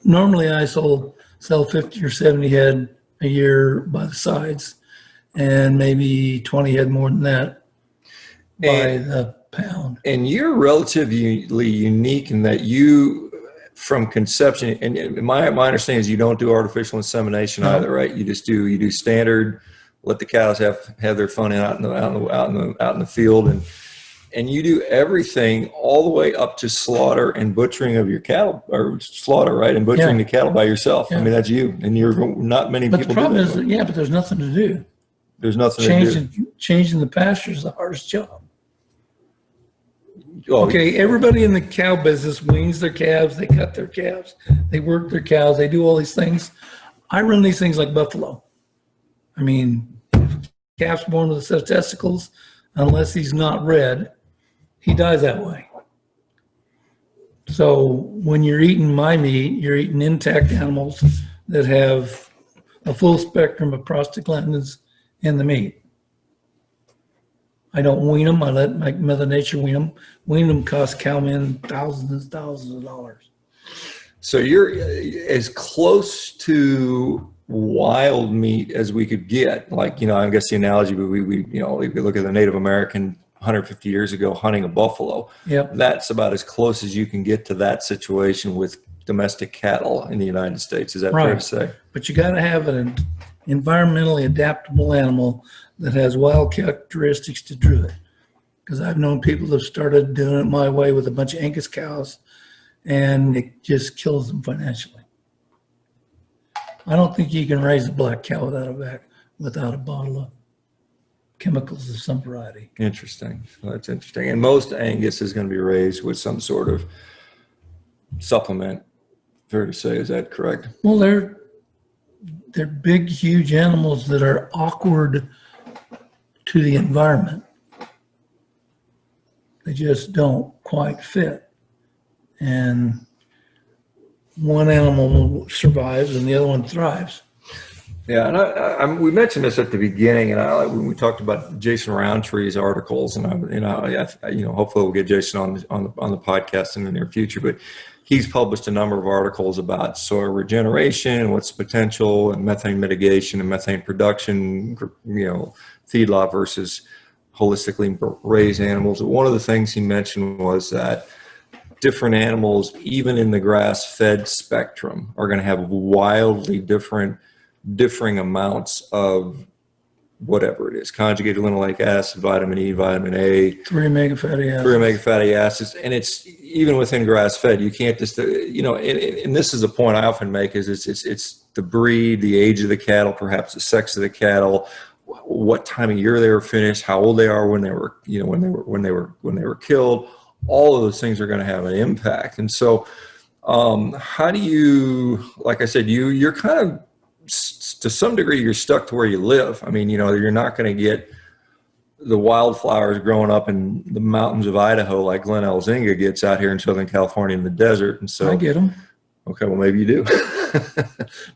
normally I sell 50 or 70 head a year by the sides, and maybe 20 head more than that by the pound. And you're relatively unique in that you, from conception, and my understanding is you don't do artificial insemination either, right? You do standard. Let the cows have their fun out in the field, and you do everything all the way up to slaughter and butchering of your cattle, or slaughter, right? And butchering the cattle by yourself. Yeah. I mean, that's you, and you're not many people. But the problem is, but there's nothing to do. There's nothing to do. Changing the pasture is the hardest job. Okay, everybody in the cow business weans their calves, they cut their calves, they work their cows, they do all these things. I run these things like buffalo. I mean, if a calf's born with a set of testicles, unless he's not red, he dies that way. So when you're eating my meat, you're eating intact animals that have a full spectrum of prostaglandins in the meat. I don't wean them. I let Mother Nature wean them. Weaning them costs cowmen thousands and thousands of dollars. So you're as close to wild meat as we could get. Like, I guess the analogy would be, we look at the Native American 150 years ago hunting a buffalo. Yep. That's about as close as you can get to that situation with domestic cattle in the United States. Is that fair to say? But you got to have an environmentally adaptable animal that has wild characteristics to do it. Because I've known people that have started doing it my way with a bunch of Angus cows, and it just kills them financially. I don't think you can raise a black cow without a bottle of chemicals of some variety. Interesting. Well, that's interesting. And most Angus is going to be raised with some sort of supplement. Fair to say, is that correct? Well, they're big, huge animals that are awkward to the environment. They just don't quite fit. And one animal survives and the other one thrives. Yeah, and we mentioned this at the beginning, and when we talked about Jason Roundtree's articles, and hopefully we'll get Jason on the podcast in the near future. But he's published a number of articles about soil regeneration and what's the potential, and methane mitigation and methane production. Feedlot versus holistically raised animals. One of the things he mentioned was that different animals, even in the grass-fed spectrum, are going to have wildly differing amounts of whatever it is, conjugated linoleic acid, vitamin E, vitamin A, 3 omega fatty acids. 3 omega fatty acids. And it's even within grass-fed, you can't just, and this is a point I often make, is it's the breed, the age of the cattle, perhaps the sex of the cattle, what time of year they were finished, how old they are when they were killed. All of those things are going to have an impact. And so how do you, like I said, you're kind of, to some degree, you're stuck to where you live. I mean, you're not going to get the wildflowers growing up in the mountains of Idaho like Glenn Elzinga gets out here in Southern California in the desert. And so I get them. Okay, well, maybe you do.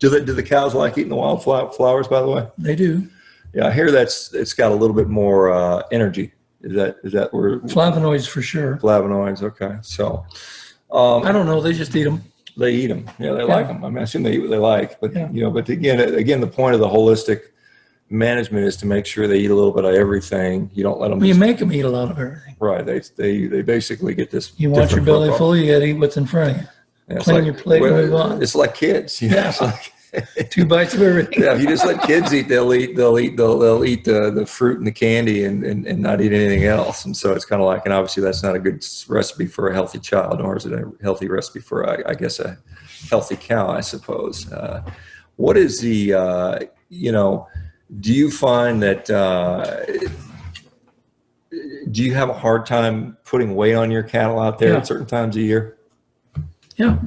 Do the cows like eating the wildflowers, by the way? They do. Yeah, I hear it's got a little bit more energy. Is that where? Flavonoids for sure. Flavonoids, okay. So I don't know. They just eat them. They eat them. Yeah, they like them. I mean, I assume they eat what they like. But but again, the point of the holistic management is to make sure they eat a little bit of everything. You don't let them. Well, you make them eat a lot of everything. Right. They basically get this. You want your belly full, you got to eat what's in front of you. Yeah, Clean your plate and move on. It's like kids. Yeah. It's like, 2 bites of everything. Yeah, if you just let kids eat, they'll eat the fruit and the candy and not eat anything else. And so it's kind of like, and obviously that's not a good recipe for a healthy child, nor is it a healthy recipe for, I guess, a healthy cow, I suppose. What is the, do you find that, do you have a hard time putting weight on your cattle out there at certain times of year? Yeah,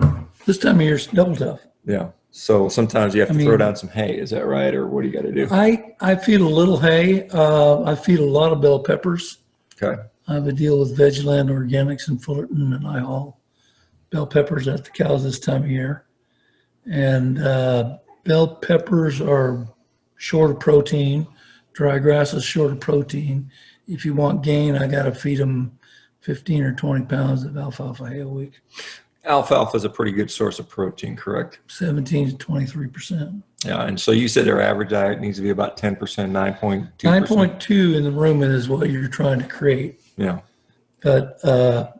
this time of year is double tough. Yeah. So sometimes you have to throw down some hay. Is that right? Or what do you got to do? I feed a little hay. I feed a lot of bell peppers. Okay. I have a deal with Vegeland Organics in Fullerton, and I haul bell peppers at the cows this time of year. And bell peppers are short of protein. Dry grass is short of protein. If you want gain, I got to feed them 15 or 20 pounds of alfalfa hay a week. Alfalfa is a pretty good source of protein, correct? 17 to 23%. Yeah, and so you said their average diet needs to be about 10%, 9.2%. 9.2 in the rumen is what you're trying to create. Yeah. But,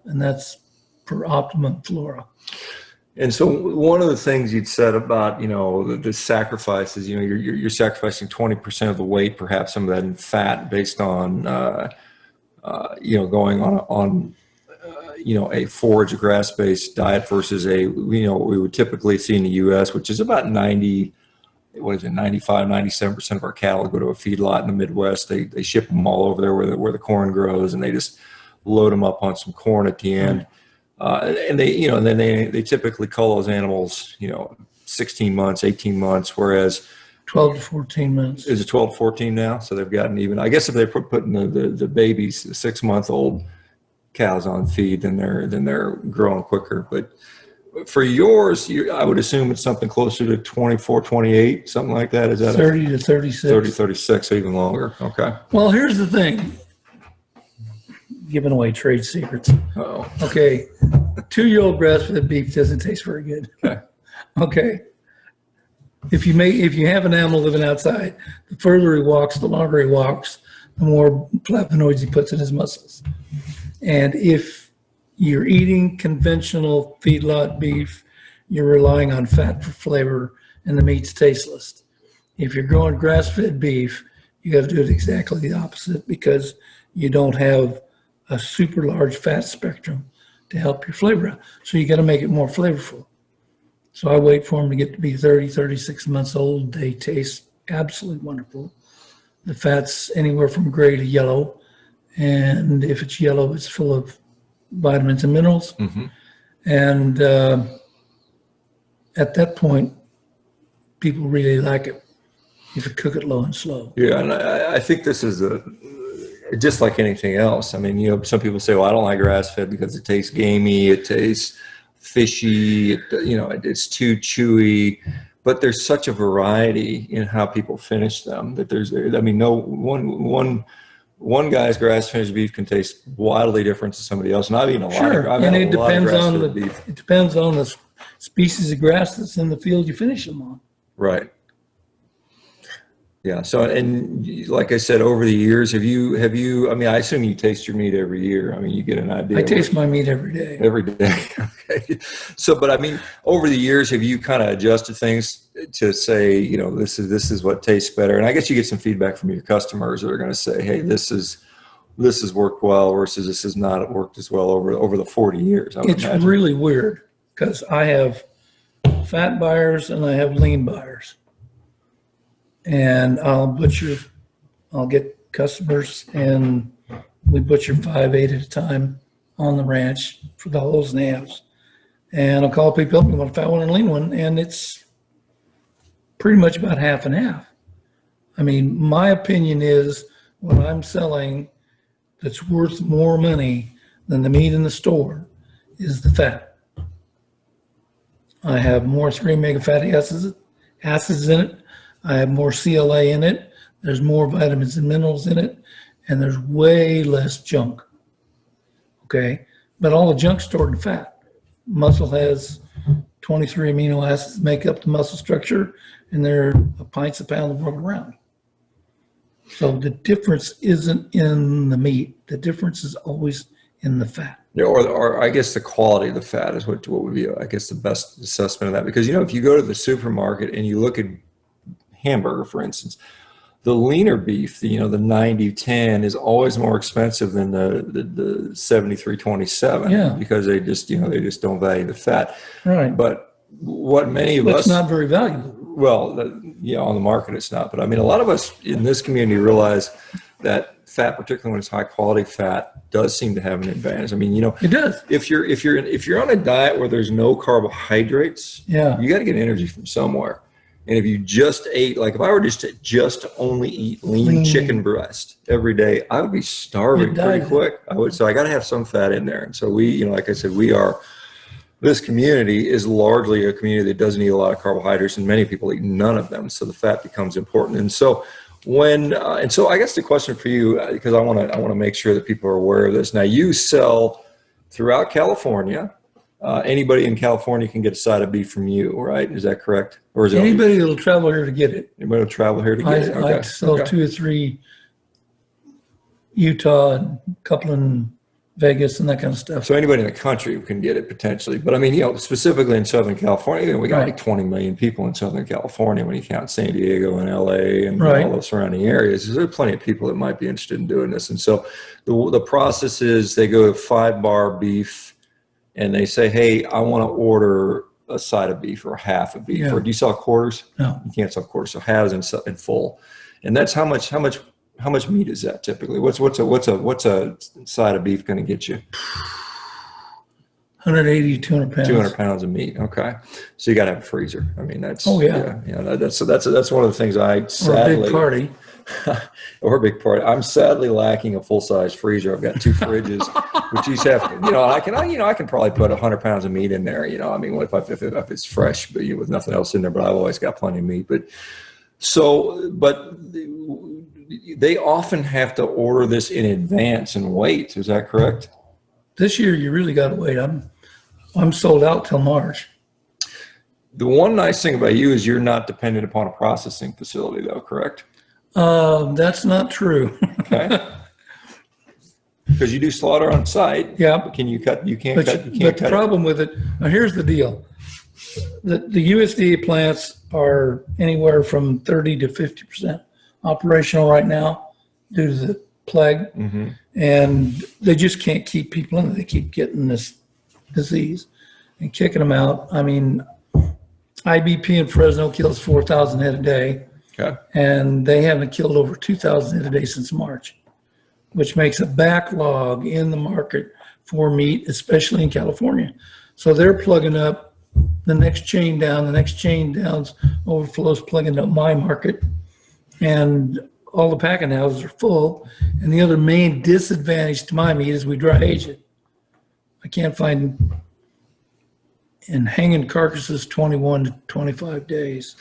and that's for optimum flora. And so one of the things you'd said about, the sacrifices, you're sacrificing 20% of the weight, perhaps some of that in fat based on, going on a forage grass-based diet versus we would typically see in the U.S., which is about 95, 97% of our cattle go to a feedlot in the Midwest. They ship them all over there where the corn grows, and they just load them up on some corn at the end. And they typically cull those animals, 16 months, 18 months, whereas 12 to 14 months. Is it 12 to 14 now? So they've gotten even. I guess if they're putting the babies, the 6-month-old cows on feed, then they're growing quicker. But for yours, I would assume it's something closer to 24, 28, something like that. Is that 30 to 36? 30, 36, so even longer. Okay. Well, here's the thing. Giving away trade secrets. Uh-oh. Okay. 2-year-old grass-fed beef doesn't taste very good. Okay. If you have an animal living outside, the further he walks, the longer he walks, the more flavonoids he puts in his muscles. And if you're eating conventional feedlot beef, you're relying on fat for flavor and the meat's tasteless. If you're growing grass-fed beef, you got to do it exactly the opposite because you don't have a super large fat spectrum to help your flavor out. So you got to make it more flavorful. So I wait for them to get to be 30, 36 months old. They taste absolutely wonderful. The fat's anywhere from gray to yellow. And if it's yellow, it's full of vitamins and minerals. Mm-hmm. And at that point, people really like it if you cook it low and slow. Yeah, and I think this is just like anything else. I mean, you know, some people say, well, I don't like grass-fed because it tastes gamey, it tastes fishy, it's too chewy. But there's such a variety in how people finish them that one guy's grass-finished beef can taste wildly different to somebody else. And I've eaten a lot of grass-fed beef. It depends on the species of grass that's in the field you finish them on. Right. Yeah. So, and like I said, over the years, have you, I mean, I assume you taste your meat every year. I mean, you get an idea. I taste my meat every day. Every day. Okay. So, but I mean, over the years, have you kind of adjusted things to say, you know, this is what tastes better? And I guess you get some feedback from your customers that are going to say, hey, this has worked well versus this has not worked as well over the 40 years. It's really weird because I have fat buyers and I have lean buyers. And I'll get customers and we butcher 5-8 at a time on the ranch for the wholes and halves. And I'll call people up, you want a fat one and a lean one, and it's pretty much about half and half. I mean, my opinion is what I'm selling that's worth more money than the meat in the store is the fat. I have more 3 omega fatty acids in it. I have more CLA in it. There's more vitamins and minerals in it, and there's way less junk. Okay, but all the junk's stored in fat. Muscle has 23 amino acids that make up the muscle structure, and they're a pints a pound of world around. So the difference isn't in the meat. The difference is always in the fat. Yeah, or I guess the quality of the fat is what would be, I guess, the best assessment of that. Because, you know, if you go to the supermarket and you look at hamburger, for instance, the leaner beef, the 90-10 is always more expensive than the 73-27. Yeah. Because they just don't value the fat. Right. But what many of us, it's not very valuable. Well, on the market it's not. But I mean, a lot of us in this community realize that fat, particularly when it's high quality fat, does seem to have an advantage. I mean, it does. If you're on a diet where there's no carbohydrates, yeah, you got to get energy from somewhere. And if you just ate, like if I were just only eat lean chicken breast every day, I would be starving pretty quick. So I got to have some fat in there. And so we, like I said, this community is largely a community that doesn't eat a lot of carbohydrates, and many people eat none of them. So the fat becomes important. And so so I guess the question for you, because I want to make sure that people are aware of this. Now you sell throughout California. Anybody in California can get a side of beef from you, right? Is that correct? Or is anybody that'll travel here to get it? Anybody will travel here to get it. Okay. I sell 2 or 3 Utah and a couple in Vegas and that kind of stuff. So anybody in the country can get it potentially. But I mean, specifically in Southern California, we got like 20 million people in Southern California when you count San Diego and LA and all those surrounding areas. There are plenty of people that might be interested in doing this. And so the process is they go to 5-bar beef and they say, hey, I want to order a side of beef or half of beef. Yeah. Or do you sell quarters? No. You can't sell quarters. So halves and full. And that's how much meat is that typically? What's a side of beef going to get you? 180 to 200 pounds. 200 pounds of meat. Okay. So you got to have a freezer. I mean, that's, that's one of the things I sadly. Or a big party. Or a big party. I'm sadly lacking a full-size freezer. I've got 2 fridges, which each have, I can probably put 100 pounds of meat in there. I mean, if it's fresh, but with nothing else in there, but I've always got plenty of meat. But they often have to order this in advance and wait. Is that correct? This year, you really got to wait. I'm sold out till March. The one nice thing about you is you're not dependent upon a processing facility, though, correct? That's not true. Okay. Because you do slaughter on site. Yeah. But can you cut? You can't But, cut. You but can't the cut it. problem with it, now here's the deal. The USDA plants are anywhere from 30 to 50% operational right now due to the plague. And they just can't keep people in it. They keep getting this disease and kicking them out. I mean, IBP in Fresno kills 4,000 head a day, Okay. and they haven't killed over 2,000 head a day since March, which makes a backlog in the market for meat, especially in California. So they're plugging up the next chain down, the next chain down's overflows plugging up my market, and all the packing houses are full. And the other main disadvantage to my meat is we dry age it. I can't find, and hanging carcasses 21 to 25 days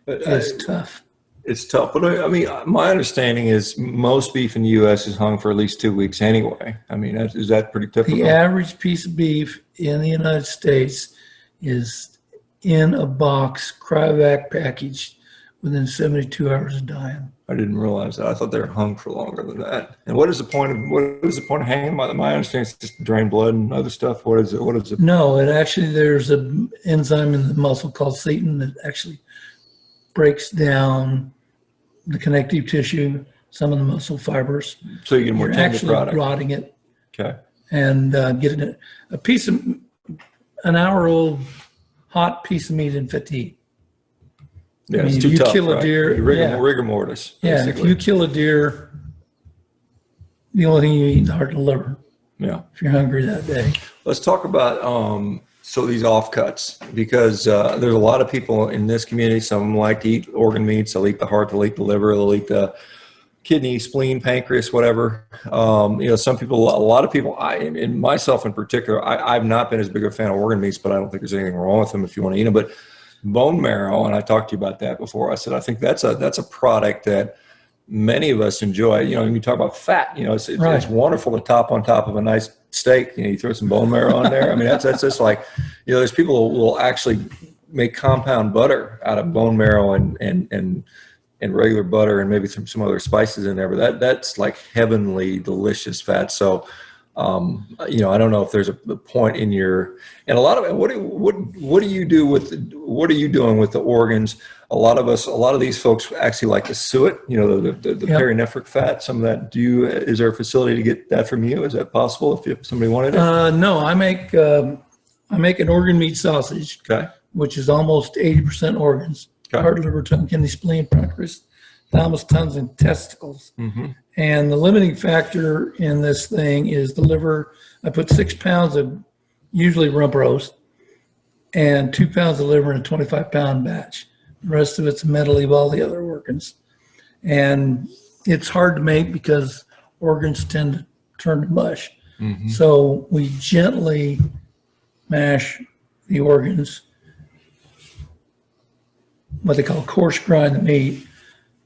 But is tough. it's tough. But I mean, my understanding is most beef in the U.S. is hung for at least 2 weeks anyway. I mean, is that pretty typical? The average piece of beef in the United States is in a box, cryovac packaged within 72 hours of dying. I didn't realize that. I thought they were hung for longer than that. And what is the point of hanging? My understanding is just to drain blood and other stuff. What is it? No, it actually, there's an enzyme in the muscle called seton that actually breaks down the connective tissue, some of the muscle fibers. So you get a more You're tender actually product. rotting it Okay. and getting a piece of, an hour-old hot piece of meat in fit to eat. Yeah, I mean, it's if too you tough, kill a right? deer, Rigor mortis. Yeah, if basically. you kill a deer, the only thing you eat is the heart and liver Yeah. if you're hungry that day. Let's talk about so these offcuts, because there's a lot of people in this community. Some of them like to eat organ meats. They'll eat the heart, they'll eat the liver, they'll eat the kidney, spleen, pancreas, whatever. Some people, a lot of people, and myself in particular, I've not been as big a fan of organ meats, but I don't think there's anything wrong with them if you want to eat them. But bone marrow, and I talked to you about that before. I said I think that's a product that many of us enjoy. When you talk about fat, it's Right. it's wonderful to top on top of a nice steak. You throw some bone marrow on there. I mean, that's just like, there's people who will actually make compound butter out of bone marrow and regular butter and maybe some other spices in there. But that's like heavenly delicious fat. So I don't know if there's a point in your, and a lot of what do you do with, what are you doing with the organs? A lot of these folks actually like to suet, the Yep. perinephric fat. Some of that, is there a facility to get that from you? Is that possible if somebody wanted it? No, I make an organ meat sausage, Okay. which is almost 80% organs, Okay. heart, liver, tongue, kidney, spleen, pancreas, thalamus, tons, and testicles. Mm-hmm. And the limiting factor in this thing is the liver. I put 6 pounds of usually rump roast and 2 pounds of liver in a 25-pound batch. The rest of it's meant to leave all the other organs. And it's hard to make because organs tend to turn to mush. Mm-hmm. So we gently mash the organs, what they call coarse grind the meat,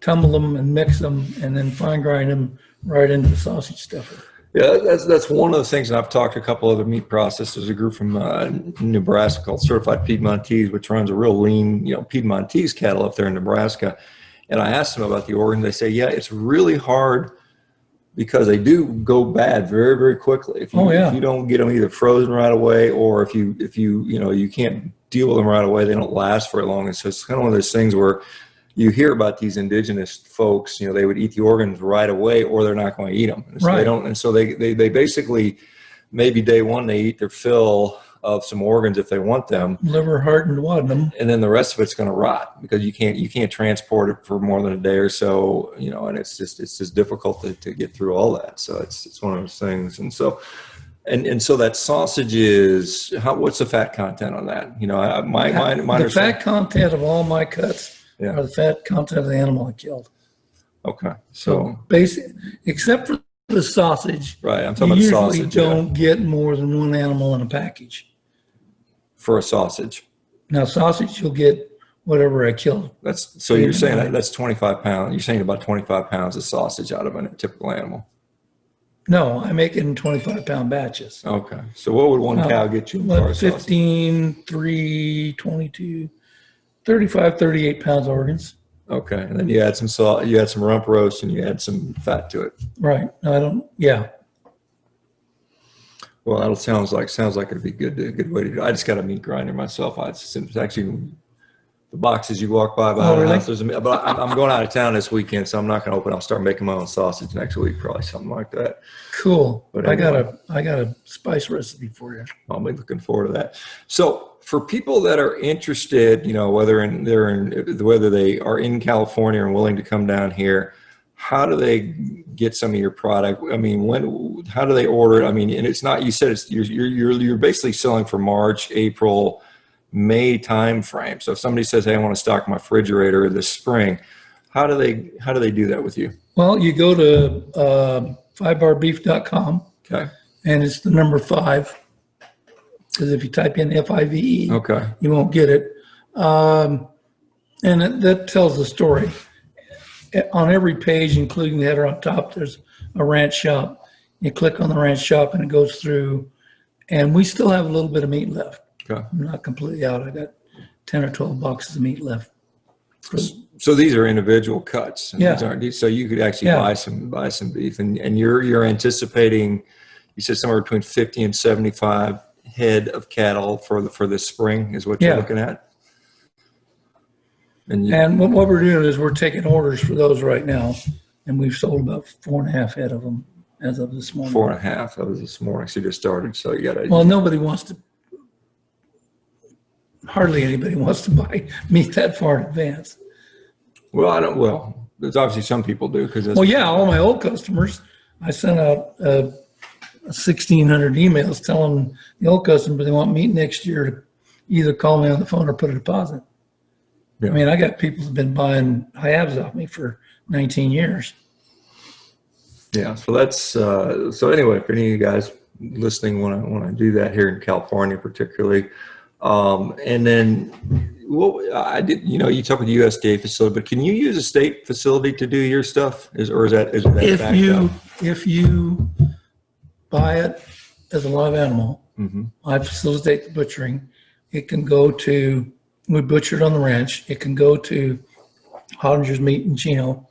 tumble them and mix them, and then fine grind them right into the sausage stuffer. Yeah, that's one of the things, and I've talked to a couple other meat processors. There's a group from Nebraska called Certified Piedmontese, which runs a real lean, Piedmontese cattle up there in Nebraska. And I asked them about the organs. They say, yeah, it's really hard because they do go bad very, very quickly. If you don't get them either frozen right away, or if you you can't deal with them right away, they don't last very long. And so it's kind of one of those things where you hear about these indigenous folks, they would eat the organs right away, or they're not going to eat them. And so Right. they don't, and so they basically, maybe day one they eat their fill of some organs if they want them, Liver, heart, and laudanum. and then the rest of it's going to rot because you can't transport it for more than a day or so, and it's just difficult to get through all that. So it's one of those things, and so. And so that sausage is what's the fat content on that? The fat content of all my cuts Yeah. are the fat content of the animal I killed. Okay. So basic, except for the sausage, Right. I'm you talking about the usually sausage. don't get more than one animal in a package. For a sausage. Now sausage, you'll get whatever I killed. So you're saying that's 25 pounds. You're saying about 25 pounds of sausage out of a typical animal. No, I make it in 25-pound batches. Okay. So what would one cow get you in far as sausage? 15, 3, 22, 35, 38 pounds organs. Okay, and then you add some salt, you add some rump roast, and you add some fat to it. Right. I don't, yeah. Well, that sounds like it'd be good. A good way to do it. I just got a meat grinder myself. It's actually the boxes you walk by Oh, the really? house. But I'm going out of town this weekend, so I'm not going to open. I'll start making my own sausage next week, probably something like that. Cool. But I got anyway. a spice recipe for you. I'll be looking forward to that. So for people that are interested, whether they are in California and willing to come down here, how do they get some of your product? I mean, how do they order it? I mean, and it's not, you said you're basically selling for March, April, May time frame. So if somebody says, hey, I want to stock my refrigerator this spring, how do they do that with you? Well, you go to 5barbeef.com. Okay. And it's the number 5. Because if you type in FIVE, Okay. you won't get it. And that tells the story. On every page, including the header on top, there's a ranch shop. You click on the ranch shop and it goes through. And we still have a little bit of meat left. Okay. I'm not completely out. I got 10 or 12 boxes of meat left. So these are individual cuts. Yeah. So you could actually buy some beef, and you're anticipating, you said somewhere between 50 and 75 head of cattle for this spring is what you're looking at. And what we're doing is we're taking orders for those right now, and we've sold about 4.5 head of them as of this morning. 4.5. That was this morning. So you just started. So you got to. Well, hardly anybody wants to buy meat that far in advance. Well, I don't. Well, there's obviously some people do because. Well, yeah, all my old customers. I sent out 1,600 emails telling the old customers they want meat next year to either call me on the phone or put a deposit. Yeah. I mean, I got people who've been buying halves off me for 19 years. Yeah. So that's so anyway. If any of you guys listening want to do that here in California, particularly, and then. Well, I did. You talk about the USDA facility, but can you use a state facility to do your stuff? Is that if you buy it as a live animal, I facilitate the butchering. It can go to we butchered on the ranch. It can go to Hodinger's Meat in Chino.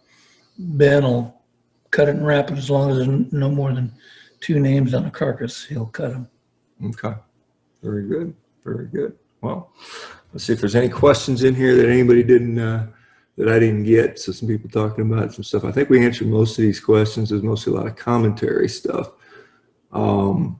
Ben will cut it and wrap it as long as there's no more than 2 names on a carcass. He'll cut them. Okay, very good, very good. Well. Let's see if there's any questions in here that anybody didn't, that I didn't get. So some people talking about some stuff. I think we answered most of these questions. There's mostly a lot of commentary stuff. So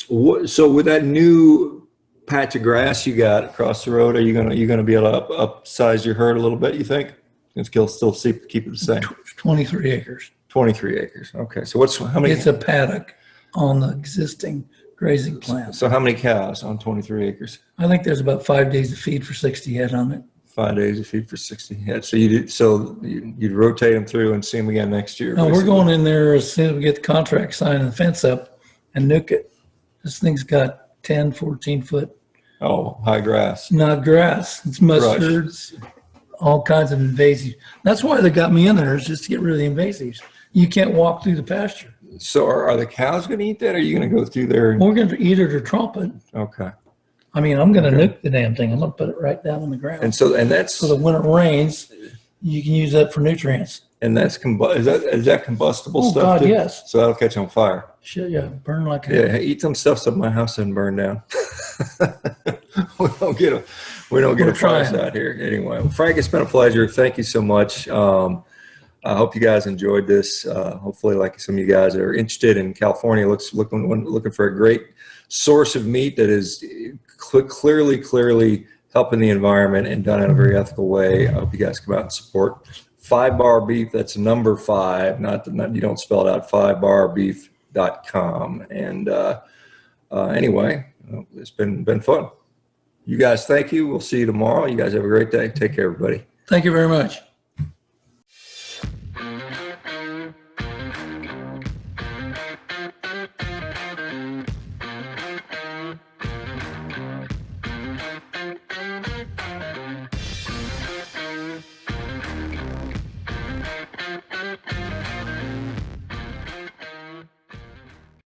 with that new patch of grass you got across the road, are you gonna be able to upsize your herd a little bit? You think? It's still keep it the same. 23 acres. 23 acres. Okay. So how many? It's a paddock on the existing grazing plan. So how many cows on 23 acres? I think there's about 5 days of feed for 60 head on it. 5 days of feed for 60 head. So you'd rotate them through and see them again next year. No, we're going in there as soon as we get the contract signed and the fence up and nuke it. This thing's got 10, 14 foot. Oh, high grass. Not grass. It's mustards, all kinds of invasives. That's why they got me in there, is just to get rid of the invasives. You can't walk through the pasture. So are the cows going to eat that, or are you going to go through there? We're going to eat it or tromp it. Okay. I mean, I'm going to nuke the damn thing. I'm going to put it right down on the ground. And that's so that when it rains, you can use that for nutrients. And is that combustible stuff? God, too? yes. So that'll catch on fire. Shit, yeah, burn like a yeah. Eat some stuff so my house doesn't burn down. we don't get a price out here anyway. Well, Frank, it's been a pleasure. Thank you so much. I hope you guys enjoyed this. Hopefully, like some of you guys that are interested in California, looking for a great source of meat that is clearly helping the environment and done in a very ethical way. I hope you guys come out and support 5 Bar Beef. That's number 5, not you don't spell it out. 5barbeef.com. And anyway, it's been fun. You guys, thank you. We'll see you tomorrow. You guys have a great day. Take care, everybody. Thank you very much.